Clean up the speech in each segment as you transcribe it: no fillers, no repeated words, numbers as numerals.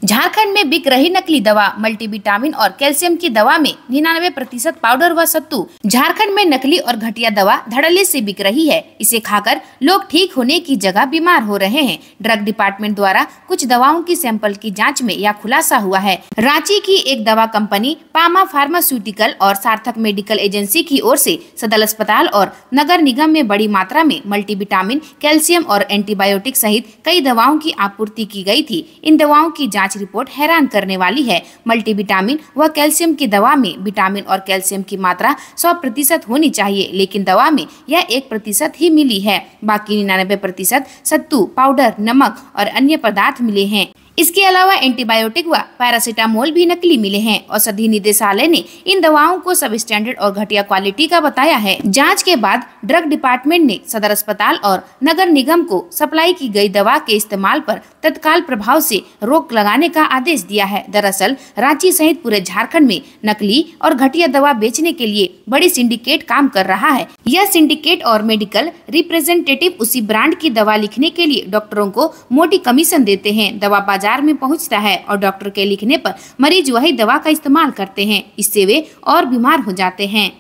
झारखंड में बिक रही नकली दवा मल्टीविटामिन और कैल्शियम की दवा में 99% पाउडर व सत्तू। झारखंड में नकली और घटिया दवा धड़ल्ले से बिक रही है। इसे खाकर लोग ठीक होने की जगह बीमार हो रहे हैं। ड्रग डिपार्टमेंट द्वारा कुछ दवाओं की सैंपल की जांच में यह खुलासा हुआ है। रांची की एक दवा कंपनी पामा फार्मास्यूटिकल और सार्थक मेडिकल एजेंसी की ओर से सदर अस्पताल और नगर निगम में बड़ी मात्रा में मल्टीविटामिन, कैल्शियम और एंटीबायोटिक सहित कई दवाओं की आपूर्ति की गई थी। इन दवाओं की जांच रिपोर्ट हैरान करने वाली है। मल्टीविटामिन व कैल्शियम की दवा में विटामिन और कैल्शियम की मात्रा 100% होनी चाहिए, लेकिन दवा में यह 1% ही मिली है। बाकी 99% सत्तू, पाउडर, नमक और अन्य पदार्थ मिले हैं। इसके अलावा एंटीबायोटिक व पैरासीटामोल भी नकली मिले हैं। औषधि निदेशालय ने इन दवाओं को सब स्टैंडर्ड और घटिया क्वालिटी का बताया है। जांच के बाद ड्रग डिपार्टमेंट ने सदर अस्पताल और नगर निगम को सप्लाई की गई दवा के इस्तेमाल पर तत्काल प्रभाव से रोक लगाने का आदेश दिया है। दरअसल रांची सहित पूरे झारखंड में नकली और घटिया दवा बेचने के लिए बड़ी सिंडिकेट काम कर रहा है। यह सिंडिकेट और मेडिकल रिप्रेजेंटेटिव उसी ब्रांड की दवा लिखने के लिए डॉक्टरों को मोटी कमीशन देते हैं। दवा बाजार में पहुंचता है और डॉक्टर के लिखने पर मरीज वही दवा का इस्तेमाल करते हैं। इससे वे और बीमार हो जाते हैं।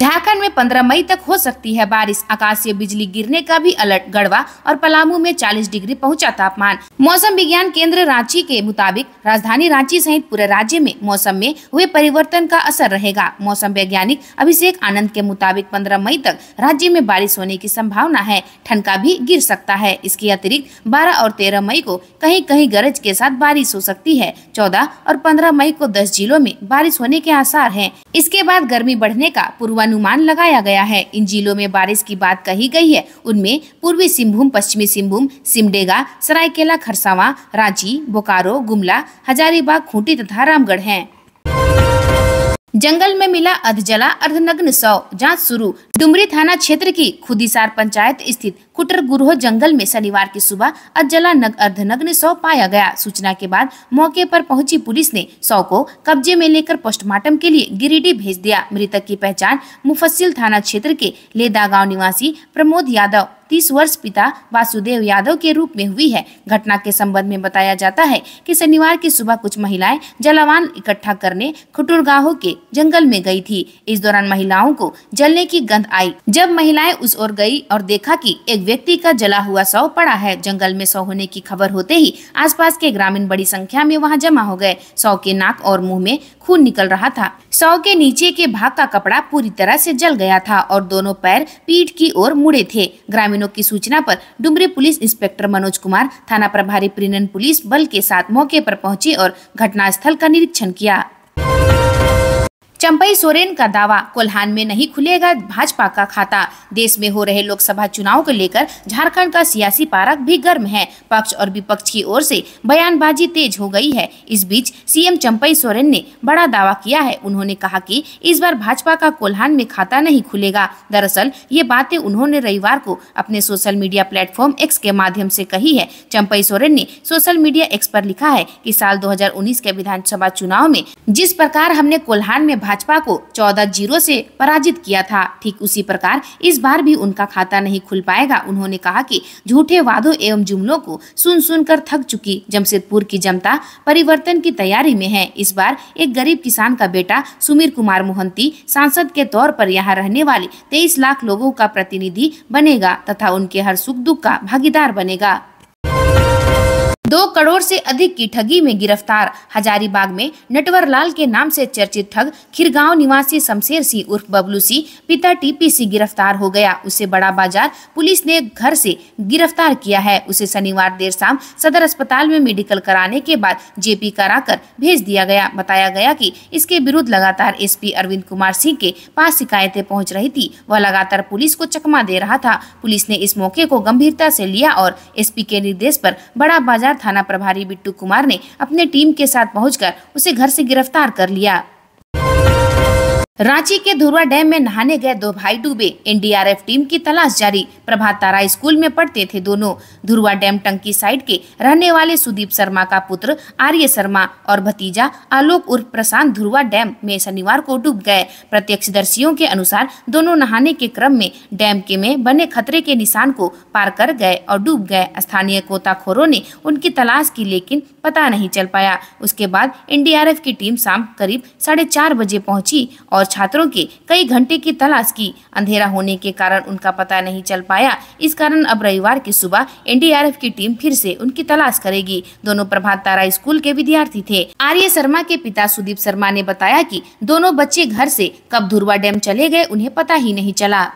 झारखंड में 15 मई तक हो सकती है बारिश। आकाशीय बिजली गिरने का भी अलर्ट। गढ़वा और पलामू में 40 डिग्री पहुंचा तापमान। मौसम विज्ञान केंद्र रांची के मुताबिक राजधानी रांची सहित पूरे राज्य में मौसम में हुए परिवर्तन का असर रहेगा। मौसम वैज्ञानिक अभिषेक आनंद के मुताबिक 15 मई तक राज्य में बारिश होने की संभावना है। ठनका भी गिर सकता है। इसके अतिरिक्त 12 और 13 मई को कहीं कहीं गरज के साथ बारिश हो सकती है। 14 और 15 मई को 10 जिलों में बारिश होने के आसार हैं। इसके बाद गर्मी बढ़ने का पूर्वानुमान लगाया गया है। इन जिलों में बारिश की बात कही गई है। उनमें पूर्वी सिंहभूम, पश्चिमी सिंहभूम, सिमडेगा, सरायकेला खरसावां, रांची, बोकारो, गुमला, हजारीबाग, खूंटी तथा रामगढ़ हैं। जंगल में मिला अधजला अर्धनग्न शव, जांच शुरू। डुमरी थाना क्षेत्र की खुदीसार पंचायत स्थित कुटरगुरोह जंगल में शनिवार की सुबह अधजला अर्धनग्न शव पाया गया। सूचना के बाद मौके पर पहुंची पुलिस ने शव को कब्जे में लेकर पोस्टमार्टम के लिए गिरिडीह भेज दिया। मृतक की पहचान मुफस्सिल थाना क्षेत्र के लेदा गांव निवासी प्रमोद यादव 30 वर्ष पिता वासुदेव यादव के रूप में हुई है। घटना के संबंध में बताया जाता है कि शनिवार की सुबह कुछ महिलाएं जलावान इकट्ठा करने खुटुरगाहो के जंगल में गई थी। इस दौरान महिलाओं को जलने की गंध आई। जब महिलाएं उस ओर गई और देखा कि एक व्यक्ति का जला हुआ शव पड़ा है। जंगल में शव होने की खबर होते ही आसपास के ग्रामीण बड़ी संख्या में वहां जमा हो गए। शव के नाक और मुंह में खून निकल रहा था। शव के नीचे के भाग का कपड़ा पूरी तरह से जल गया था और दोनों पैर पीठ की ओर मुड़े थे। ग्रामीणों की सूचना पर डुमरी पुलिस इंस्पेक्टर मनोज कुमार, थाना प्रभारी प्रीनन पुलिस बल के साथ मौके पर पहुंचे और घटनास्थल का निरीक्षण किया। चंपई सोरेन का दावा, कोल्हान में नहीं खुलेगा भाजपा का खाता। देश में हो रहे लोकसभा चुनाव को लेकर झारखंड का सियासी पारा भी गर्म है। पक्ष और विपक्ष की ओर से बयानबाजी तेज हो गई है। इस बीच सीएम चंपई सोरेन ने बड़ा दावा किया है। उन्होंने कहा कि इस बार भाजपा का कोल्हान में खाता नहीं खुलेगा। दरअसल ये बातें उन्होंने रविवार को अपने सोशल मीडिया प्लेटफॉर्म एक्स के माध्यम से कही है। चंपई सोरेन ने सोशल मीडिया एक्स पर लिखा है कि साल 2019 के विधानसभा चुनाव में जिस प्रकार हमने कोल्हान में भाजपा को 14-0 से पराजित किया था, ठीक उसी प्रकार इस बार भी उनका खाता नहीं खुल पाएगा। उन्होंने कहा कि झूठे वादों एवं जुमलों को सुन सुनकर थक चुकी जमशेदपुर की जनता परिवर्तन की तैयारी में है। इस बार एक गरीब किसान का बेटा सुमीर कुमार मोहंती सांसद के तौर पर यहाँ रहने वाले 23 लाख लोगों का प्रतिनिधि बनेगा तथा उनके हर सुख दुख का भागीदार बनेगा। 2 करोड़ से अधिक की ठगी में गिरफ्तार। हजारीबाग में नटवर लाल के नाम से चर्चित ठग खिरगांव निवासी शमशेर सिंह उर्फ बबलू सिंह पिता टीपी सिंह गिरफ्तार हो गया। उसे बड़ा बाजार पुलिस ने घर से गिरफ्तार किया है। उसे शनिवार देर शाम सदर अस्पताल में मेडिकल कराने के बाद जेपी कराकर भेज दिया गया। बताया गया कि इसके विरुद्ध लगातार एसपी अरविंद कुमार सिंह के पास शिकायतें पहुंच रही थी। वह लगातार पुलिस को चकमा दे रहा था। पुलिस ने इस मौके को गंभीरता से लिया और एसपी के निर्देश पर बड़ा बाजार थाना प्रभारी बिट्टू कुमार ने अपने टीम के साथ पहुंचकर उसे घर से गिरफ्तार कर लिया। रांची के धुरवा डैम में नहाने गए दो भाई डूबे, एनडीआरएफ टीम की तलाश जारी। प्रभात तारा स्कूल में पढ़ते थे दोनों। धुरवा डैम टंकी साइड के रहने वाले सुदीप शर्मा का पुत्र आर्य शर्मा और भतीजा आलोक उर्फ प्रशांत धुरवा डैम में शनिवार को डूब गए। प्रत्यक्षदर्शियों के अनुसार दोनों नहाने के क्रम में डैम के में बने खतरे के निशान को पार कर गए और डूब गए। स्थानीय गोताखोरों ने उनकी तलाश की, लेकिन पता नहीं चल पाया। उसके बाद एनडीआरएफ की टीम शाम करीब 4:30 बजे पहुंची और छात्रों के कई घंटे की तलाश की। अंधेरा होने के कारण उनका पता नहीं चल पाया। इस कारण अब रविवार की सुबह एनडीआरएफ की टीम फिर से उनकी तलाश करेगी। दोनों प्रभात तारा स्कूल के विद्यार्थी थे। आर्य शर्मा के पिता सुदीप शर्मा ने बताया कि दोनों बच्चे घर से कब धुरवा डैम चले गए उन्हें पता ही नहीं चला।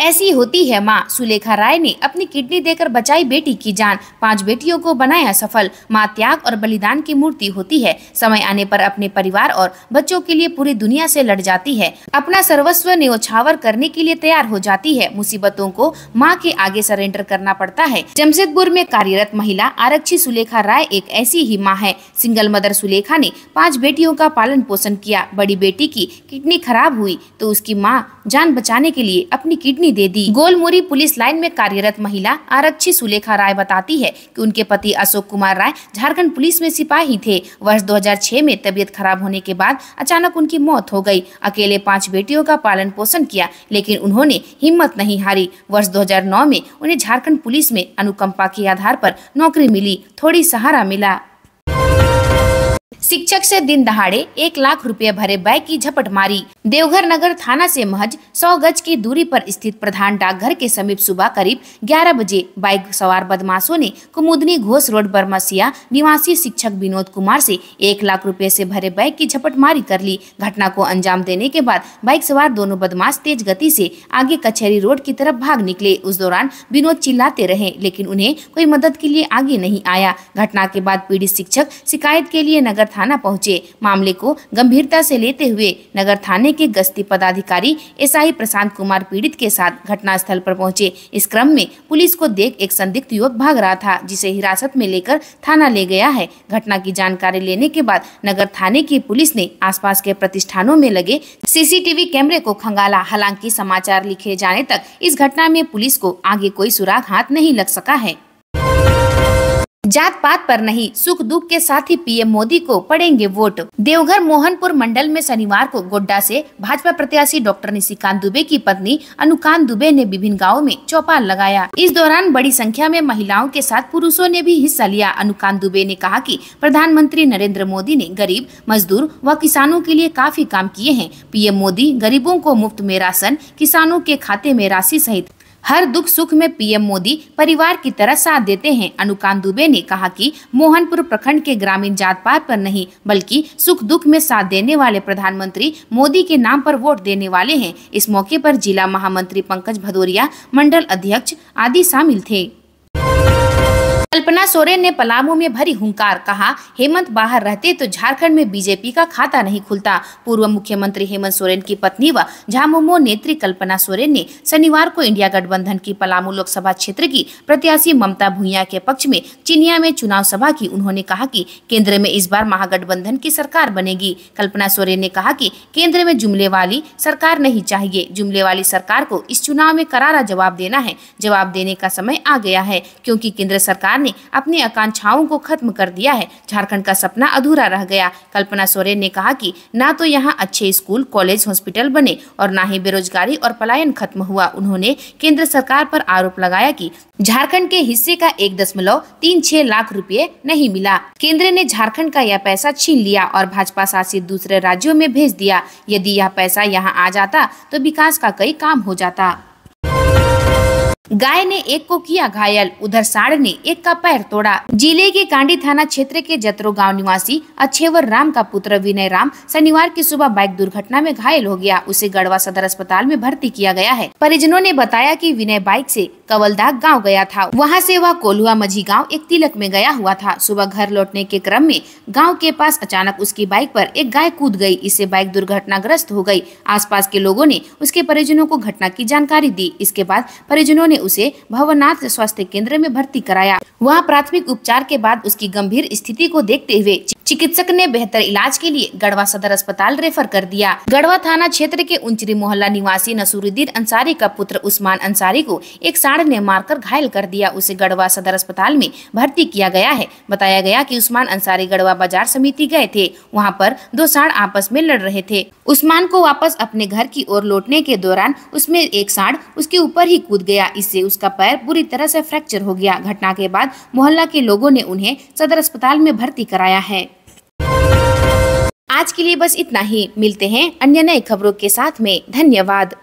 ऐसी होती है माँ। सुलेखा राय ने अपनी किडनी देकर बचाई बेटी की जान, 5 बेटियों को बनाया सफल। माँ त्याग और बलिदान की मूर्ति होती है। समय आने पर अपने परिवार और बच्चों के लिए पूरी दुनिया से लड़ जाती है। अपना सर्वस्व न्योछावर करने के लिए तैयार हो जाती है। मुसीबतों को माँ के आगे सरेंडर करना पड़ता है। जमशेदपुर में कार्यरत महिला आरक्षी सुलेखा राय एक ऐसी ही माँ है। सिंगल मदर सुलेखा ने 5 बेटियों का पालन पोषण किया। बड़ी बेटी की किडनी खराब हुई तो उसकी माँ जान बचाने के लिए अपनी किडनी दे दी। गोलमुरी पुलिस लाइन में कार्यरत महिला आरक्षी सुलेखा राय बताती है कि उनके पति अशोक कुमार राय झारखंड पुलिस में सिपाही थे। वर्ष 2006 में तबीयत खराब होने के बाद अचानक उनकी मौत हो गई। अकेले 5 बेटियों का पालन पोषण किया, लेकिन उन्होंने हिम्मत नहीं हारी। वर्ष 2009 में उन्हें झारखंड पुलिस में अनुकंपा के आधार पर नौकरी मिली। थोड़ी सहारा मिला। शिक्षक से दिन दहाड़े 1 लाख रुपए भरे बैग की झपट मारी। देवघर नगर थाना से महज 100 गज की दूरी पर स्थित प्रधान डाकघर के समीप सुबह करीब 11 बजे बाइक सवार बदमाशों ने कुमुदनी घोष रोड बरमसिया निवासी शिक्षक विनोद कुमार से 1 लाख रुपए से भरे बैग की झपटमारी कर ली। घटना को अंजाम देने के बाद बाइक सवार दोनों बदमाश तेज गति से आगे कचहरी रोड की तरफ भाग निकले। उस दौरान विनोद चिल्लाते रहे, लेकिन उन्हें कोई मदद के लिए आगे नहीं आया। घटना के बाद पीड़ित शिक्षक शिकायत के लिए नगर थाना पहुंचे। मामले को गंभीरता से लेते हुए नगर थाने के गश्ती पदाधिकारी एसआई प्रशांत कुमार पीड़ित के साथ घटनास्थल पर पहुंचे। इस क्रम में पुलिस को देख एक संदिग्ध युवक भाग रहा था, जिसे हिरासत में लेकर थाना ले गया है। घटना की जानकारी लेने के बाद नगर थाने की पुलिस ने आसपास के प्रतिष्ठानों में लगे सीसीटीवी कैमरे को खंगाला। हालांकि समाचार लिखे जाने तक इस घटना में पुलिस को आगे कोई सुराग हाथ नहीं लग सका है। जात पात पर नहीं, सुख दुख के साथ ही पीएम मोदी को पड़ेंगे वोट। देवघर मोहनपुर मंडल में शनिवार को गोड्डा से भाजपा प्रत्याशी डॉक्टर निशिकांत दुबे की पत्नी अनुकांत दुबे ने विभिन्न गांवों में चौपाल लगाया। इस दौरान बड़ी संख्या में महिलाओं के साथ पुरुषों ने भी हिस्सा लिया। अनुकांत दुबे ने कहा कि प्रधानमंत्री नरेंद्र मोदी ने गरीब, मजदूर व किसानों के लिए काफी काम किए हैं। पीएम मोदी गरीबों को मुफ्त में राशन, किसानों के खाते में राशि सहित हर दुख सुख में पीएम मोदी परिवार की तरह साथ देते हैं। अनुकांत दुबे ने कहा कि मोहनपुर प्रखंड के ग्रामीण जात पात पर नहीं, बल्कि सुख दुख में साथ देने वाले प्रधानमंत्री मोदी के नाम पर वोट देने वाले हैं। इस मौके पर जिला महामंत्री पंकज भदौरिया, मंडल अध्यक्ष आदि शामिल थे। कल्पना सोरेन ने पलामू में भरी हुंकार, कहा हेमंत बाहर रहते तो झारखंड में बीजेपी का खाता नहीं खुलता। पूर्व मुख्यमंत्री हेमंत सोरेन की पत्नी व झामुमो नेत्री कल्पना सोरेन ने शनिवार को इंडिया गठबंधन की पलामू लोकसभा क्षेत्र की प्रत्याशी ममता भूंइया के पक्ष में चिनिया में चुनाव सभा की। उन्होंने कहा कि केंद्र में इस बार महागठबंधन की सरकार बनेगी। कल्पना सोरेन ने कहा कि केंद्र में जुमले वाली सरकार नहीं चाहिए। जुमले वाली सरकार को इस चुनाव में करारा जवाब देना है। जवाब देने का समय आ गया है, क्योंकि केंद्र सरकार ने अपनी आकांक्षाओं को खत्म कर दिया है। झारखंड का सपना अधूरा रह गया। कल्पना सोरेन ने कहा कि ना तो यहां अच्छे स्कूल, कॉलेज, हॉस्पिटल बने और ना ही बेरोजगारी और पलायन खत्म हुआ। उन्होंने केंद्र सरकार पर आरोप लगाया कि झारखंड के हिस्से का 1.36 लाख रुपए नहीं मिला। केंद्र ने झारखंड का यह पैसा छीन लिया और भाजपा शासित दूसरे राज्यों में भेज दिया। यदि यह पैसा यहां आ जाता तो विकास का कई काम हो जाता। गाय ने एक को किया घायल, उधर सांड ने एक का पैर तोड़ा। जिले के कांडी थाना क्षेत्र के जतरो गांव निवासी अच्छेवर राम का पुत्र विनय राम शनिवार की सुबह बाइक दुर्घटना में घायल हो गया। उसे गढ़वा सदर अस्पताल में भर्ती किया गया है। परिजनों ने बताया कि विनय बाइक से कवलदाग गांव गया था। वहां से वह कोल्हुआ मझी गांव एक तिलक में गया हुआ था। सुबह घर लौटने के क्रम में गांव के पास अचानक उसकी बाइक पर एक गाय कूद गई। इससे बाइक दुर्घटनाग्रस्त हो गई। आसपास के लोगों ने उसके परिजनों को घटना की जानकारी दी। इसके बाद परिजनों ने ने उसे भवनाथ स्वास्थ्य केंद्र में भर्ती कराया। वहाँ प्राथमिक उपचार के बाद उसकी गंभीर स्थिति को देखते हुए चिकित्सक ने बेहतर इलाज के लिए गढ़वा सदर अस्पताल रेफर कर दिया। गढ़वा थाना क्षेत्र के उंचरी मोहल्ला निवासी नसूरुद्दीन अंसारी का पुत्र उस्मान अंसारी को एक सांड ने मारकर घायल कर दिया। उसे गढ़वा सदर अस्पताल में भर्ती किया गया है। बताया गया कि उस्मान अंसारी गढ़वा बाजार समिति गए थे। वहां पर दो सांड आपस में लड़ रहे थे। उस्मान को वापस अपने घर की ओर लौटने के दौरान उसमें एक सांड उसके ऊपर ही कूद गया। इससे उसका पैर बुरी तरह से फ्रैक्चर हो गया। घटना के बाद मोहल्ला के लोगों ने उन्हें सदर अस्पताल में भर्ती कराया है। आज के लिए बस इतना ही। मिलते हैं अन्य नई खबरों के साथ में। धन्यवाद।